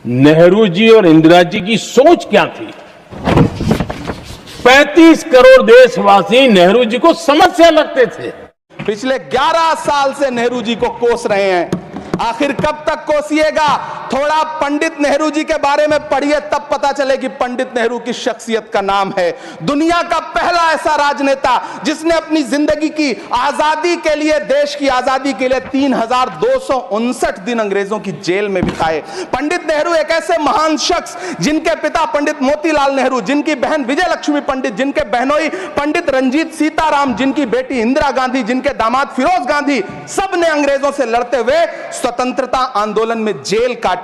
नेहरू जी और इंदिरा जी की सोच क्या थी। 35 करोड़ देशवासी नेहरू जी को समस्या लगते थे। पिछले 11 साल से नेहरू जी को कोस रहे हैं, आखिर कब तक कोसिएगा। थोड़ा पंडित नेहरू जी के बारे में पढ़िए, तब पता चले कि पंडित नेहरू की शख्सियत का नाम है। दुनिया का पहला ऐसा राजनेता जिसने अपनी जिंदगी की आजादी के लिए, देश की आजादी के लिए 3259 दिन अंग्रेजों की जेल में बिताए। पंडित नेहरू एक ऐसे महान शख्स जिनके पिता पंडित मोतीलाल नेहरू, जिनकी बहन विजय लक्ष्मी पंडित, जिनके बहनोई पंडित रंजीत सीताराम, जिनकी बेटी इंदिरा गांधी, जिनके दामाद फिरोज गांधी, सब ने अंग्रेजों से लड़ते हुए स्वतंत्रता आंदोलन में जेल काटी।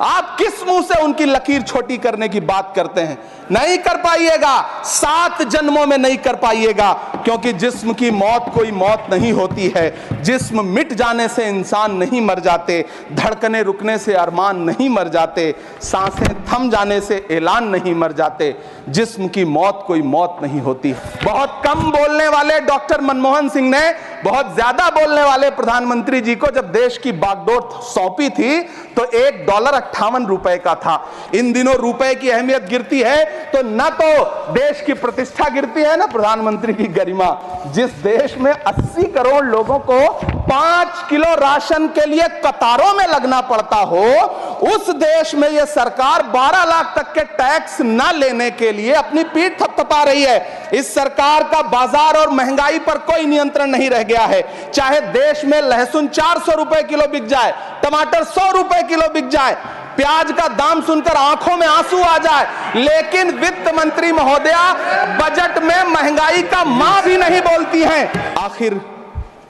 आप किस मुंह से उनकी लकीर छोटी करने की बात करते हैं? नहीं कर पाइएगा, 7 जन्मों में नहीं कर पाइएगा, क्योंकि जिस्म की मौत कोई मौत नहीं होती है। जिस्म मिट जाने से इंसान नहीं मर जाते, धड़कने रुकने से अरमान नहीं मर जाते, सांसें थम जाने से ऐलान नहीं मर जाते। जिस्म की मौत कोई मौत नहीं होती। बहुत कम बोलने वाले डॉक्टर मनमोहन सिंह ने बहुत ज्यादा बोलने वाले प्रधानमंत्री जी को जब देश की बागडोर सौंपी थी तो $1.58 का था। इन दिनों रुपए की अहमियत गिरती है तो न तो देश की प्रतिष्ठा गिरती है, ना प्रधानमंत्री की गरिमा। जिस देश में 80 करोड़ लोगों को 5 किलो राशन के लिए कतारों में लगना पड़ता हो, उस देश में यह सरकार 12 लाख तक के टैक्स न लेने के लिए अपनी पीठ थपथपा रही है। इस सरकार का बाजार और महंगाई पर कोई नियंत्रण नहीं रह गया है। चाहे देश में लहसुन 400 रुपए किलो बिक जाए, टमाटर 100 रुपए किलो बिक जाए, प्याज का दाम सुनकर आंखों में आंसू आ जाए, लेकिन वित्त मंत्री महोदया बजट में महंगाई का मां भी नहीं बोलती हैं। आखिर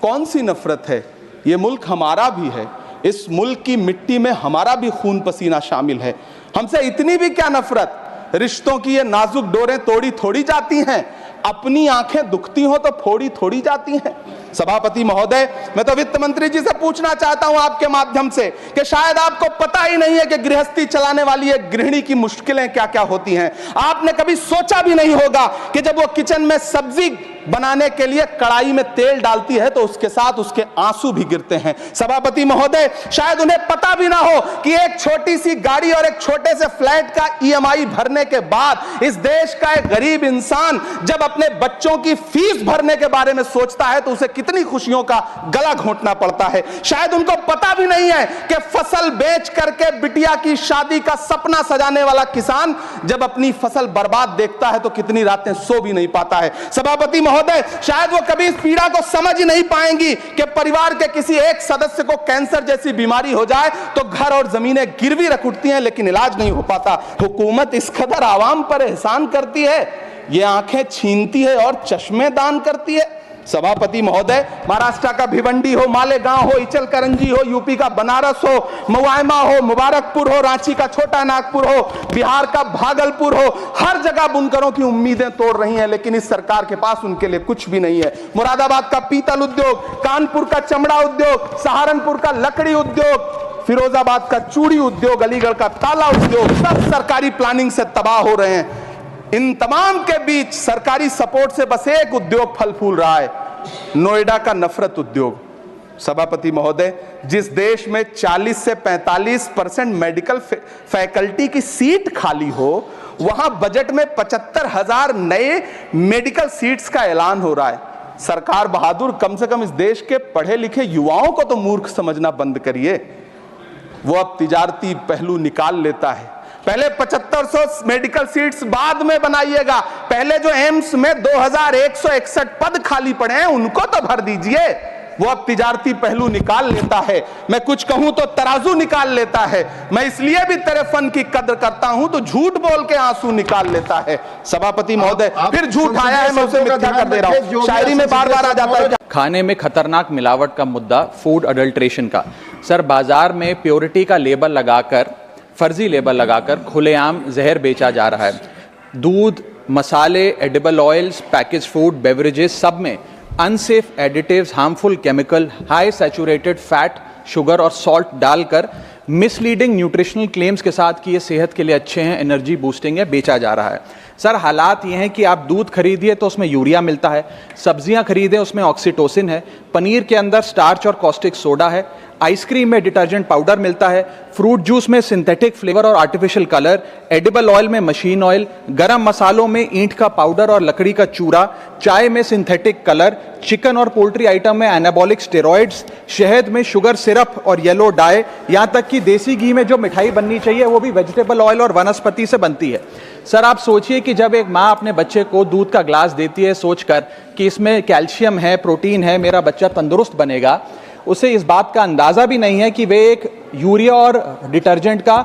कौन सी नफरत है? यह मुल्क हमारा भी है, इस मुल्क की मिट्टी में हमारा भी खून पसीना शामिल है। हमसे इतनी भी क्या नफरत? रिश्तों की ये नाजुक डोरें तोड़ी थोड़ी जाती हैं, अपनी आंखें दुखती हो तो फोड़ी थोड़ी जाती हैं। सभापति महोदय, मैं तो वित्त मंत्री जी से पूछना चाहता हूं आपके माध्यम से कि शायद आपको पता ही नहीं है कि गृहस्थी चलाने वाली एक गृहिणी की मुश्किलें क्या क्या होती हैं। आपने कभी सोचा भी नहीं होगा कि जब वो किचन में सब्जी बनाने के लिए कढ़ाई में तेल डालती है तो उसके साथ उसके आंसू भी गिरते हैं। सभापति महोदय, शायद उन्हें पता भी ना हो कि एक छोटी सी गाड़ी और एक छोटे से फ्लैट का EMI भरने के बाद इस देश का एक गरीब इंसान जब अपने बच्चों की फीस भरने के बारे में सोचता है तो उसे कितनी खुशियों का गला घोंटना पड़ता है। शायद उनको पता भी नहीं है कि फसल बेच करके बिटिया की शादी का सपना सजाने वाला किसान जब अपनी फसल बर्बाद देखता है तो कितनी रातें सो भी नहीं पाता है। सभापति महोदय, शायद वो कभी इस पीड़ा को समझ ही नहीं पाएंगी कि परिवार के किसी एक सदस्य को कैंसर जैसी बीमारी हो जाए तो घर और जमीनें गिरवी रख उठती हैं, लेकिन इलाज नहीं हो पाता। हुकूमत इस कदर आवाम पर एहसान करती है, ये आंखें छीनती है और चश्मे दान करती है। सभापति महोदय, महाराष्ट्र का भिवंडी हो, मालेगांव हो, इचलकरंजी हो, यूपी का बनारस हो, मुआयमा हो, मुबारकपुर हो, रांची का छोटा नागपुर हो, बिहार का भागलपुर हो, हर जगह बुनकरों की उम्मीदें तोड़ रही हैं, लेकिन इस सरकार के पास उनके लिए कुछ भी नहीं है। मुरादाबाद का पीतल उद्योग, कानपुर का चमड़ा उद्योग, सहारनपुर का लकड़ी उद्योग, फिरोजाबाद का चूड़ी उद्योग, अलीगढ़ का ताला उद्योग, सब सरकारी प्लानिंग से तबाह हो रहे हैं। इन तमाम के बीच सरकारी सपोर्ट से बस एक उद्योग फल फूल रहा है, नोएडा का नफरत उद्योग। सभापति महोदय, जिस देश में 40 से 45% मेडिकल फैकल्टी की सीट खाली हो, वहां बजट में 75,000 नए मेडिकल सीट्स का ऐलान हो रहा है। सरकार बहादुर, कम से कम इस देश के पढ़े लिखे युवाओं को तो मूर्ख समझना बंद करिए। वो अब तिजारती पहलू निकाल लेता है। पहले 7500 मेडिकल सीट्स बाद में बनाइएगा, पहले जो एम्स में 2161 पद खाली पड़े हैं उनको तो भर दीजिए। वो अब तिजारती पहलू निकाल लेता है। मैं कुछ कहूं तो तराजू निकाल लेता है। मैं इसलिए भी तेरे फन की कद्र करता हूं तो झूठ बोल के आंसू निकाल लेता है। सभापति महोदय, फिर झूठ आया है, मैं उसे मिथ्या कर दे रहा हूं। शायरी में बार बार आ जाता है। खाने में खतरनाक मिलावट का मुद्दा, फूड अडल्ट्रेशन का। सर, बाजार में प्योरिटी का लेबल लगाकर, फर्जी लेबल लगाकर खुलेआम जहर बेचा जा रहा है। दूध, मसाले, edible oils, package food, beverages, सब में unsafe additives, harmful chemical, high saturated fat, sugar और सॉल्ट डालकर मिसलीडिंग न्यूट्रिशनल क्लेम्स के साथ कि ये सेहत के लिए अच्छे हैं, एनर्जी बूस्टिंग है, बेचा जा रहा है। सर, हालात ये हैं कि आप दूध खरीदिए तो उसमें यूरिया मिलता है, सब्जियां खरीदें उसमें ऑक्सीटोसिन है, पनीर के अंदर स्टार्च और कॉस्टिक सोडा है, आइसक्रीम में डिटर्जेंट पाउडर मिलता है, फ्रूट जूस में सिंथेटिक फ्लेवर और आर्टिफिशियल कलर, एडिबल ऑयल में मशीन ऑयल, गरम मसालों में ईंट का पाउडर और लकड़ी का चूरा, चाय में सिंथेटिक कलर, चिकन और पोल्ट्री आइटम में एनाबॉलिक स्टेरॉइड्स, शहद में शुगर सिरप और येलो डाई, यहाँ तक कि देसी घी में जो मिठाई बननी चाहिए वो भी वेजिटेबल ऑयल और वनस्पति से बनती है। सर आप सोचिए कि जब एक माँ अपने बच्चे को दूध का ग्लास देती है सोचकर कि इसमें कैल्शियम है, प्रोटीन है, मेरा बच्चा तंदुरुस्त बनेगा, उसे इस बात का अंदाज़ा भी नहीं है कि वे एक यूरिया और डिटर्जेंट का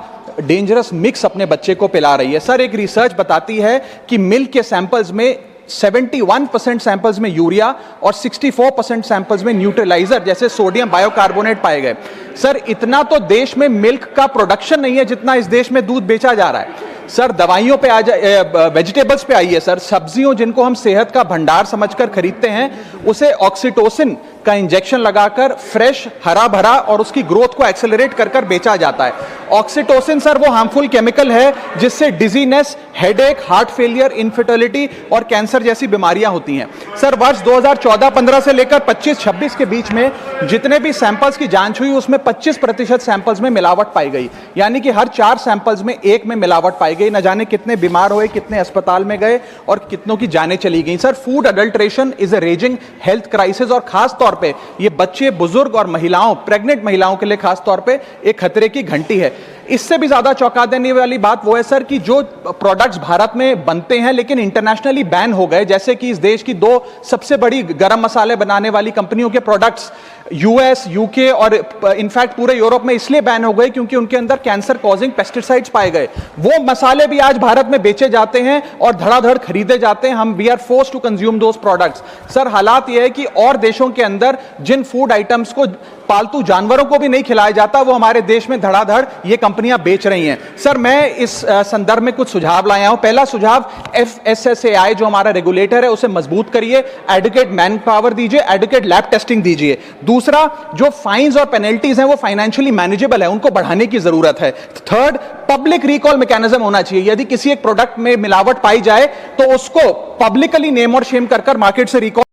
डेंजरस मिक्स अपने बच्चे को पिला रही है। सर एक रिसर्च बताती है कि मिल्क के सैंपल्स में 71% सैंपल्स में यूरिया और 64% सैंपल्स में न्यूट्रलाइजर जैसे सोडियम बायोकार्बोनेट पाए गए। सर इतना तो देश में मिल्क का प्रोडक्शन नहीं है जितना इस देश में दूध बेचा जा रहा है। सर दवाइयों पे आ जाए, वेजिटेबल्स पे आइए सर, सब्जियों जिनको हम सेहत का भंडार समझकर खरीदते हैं उसे ऑक्सीटोसिन का इंजेक्शन लगाकर फ्रेश हरा भरा और उसकी ग्रोथ को एक्सेलरेट कर बेचा जाता है। ऑक्सीटोसिन सर वो हार्मफुल केमिकल है जिससे dizziness, headache, heart failure, infertility और कैंसर जैसी बीमारियां होती हैं। सर वर्ष 2014-15 से लेकर 25-26 के बीच में जितने भी सैंपल्स की जांच हुई उसमें 25% सैंपल्स में मिलावट पाई गई, यानी कि हर 4 सैंपल्स में 1 में मिलावट पाई गई। न जाने कितने बीमार हुए, कितने अस्पताल में गए और कितनों की जानें चली गई। Sir food adulteration is a raising health crisis और खास तौर पे ये बच्चे, बुजुर्ग और महिलाओं, प्रेग्नेंट महिलाओं के लिए खास तौर पे एक खतरे की घंटी है। इससे भी ज्यादा चौंका देने वाली बात वो है सर कि जो प्रोडक्ट्स भारत में बनते हैं लेकिन इंटरनेशनली बैन हो गए, जैसे कि इस देश की 2 सबसे बड़ी गरम मसाले बनाने वाली कंपनियों के प्रोडक्ट्स यूएस, यूके और इनफैक्ट पूरे यूरोप में इसलिए बैन हो गए क्योंकि उनके अंदर कैंसर कॉजिंग पेस्टिसाइड्स पाए गए। वो मसाले भी आज भारत में बेचे जाते हैं और धड़ाधड़ खरीदे जाते हैं। हम we are forced to consume those products. Sir हालात ये है कि और देशों के अंदर जिन फूड आइटम्स को पालतू जानवरों को भी नहीं खिलाया जाता वो हमारे देश में धड़ाधड़ ये कंपनियां बेच रही हैं। सर मैं इस संदर्भ में कुछ सुझाव लाया हूं। पहला सुझाव, FSSAI जो हमारा रेगुलेटर है उसे मजबूत करिए, एडुकेट मैन पावर दीजिए, एडुकेट लैब टेस्टिंग दीजिए। दूसरा, जो फाइन्स और पेनल्टीज हैं वो फाइनेंशियली मैनेजेबल है, उनको बढ़ाने की जरूरत है। थर्ड, पब्लिक रिकॉल मैकेनिज्म होना चाहिए। यदि किसी एक प्रोडक्ट में मिलावट पाई जाए तो उसको पब्लिकली नेम और शेम कर मार्केट से रिकॉल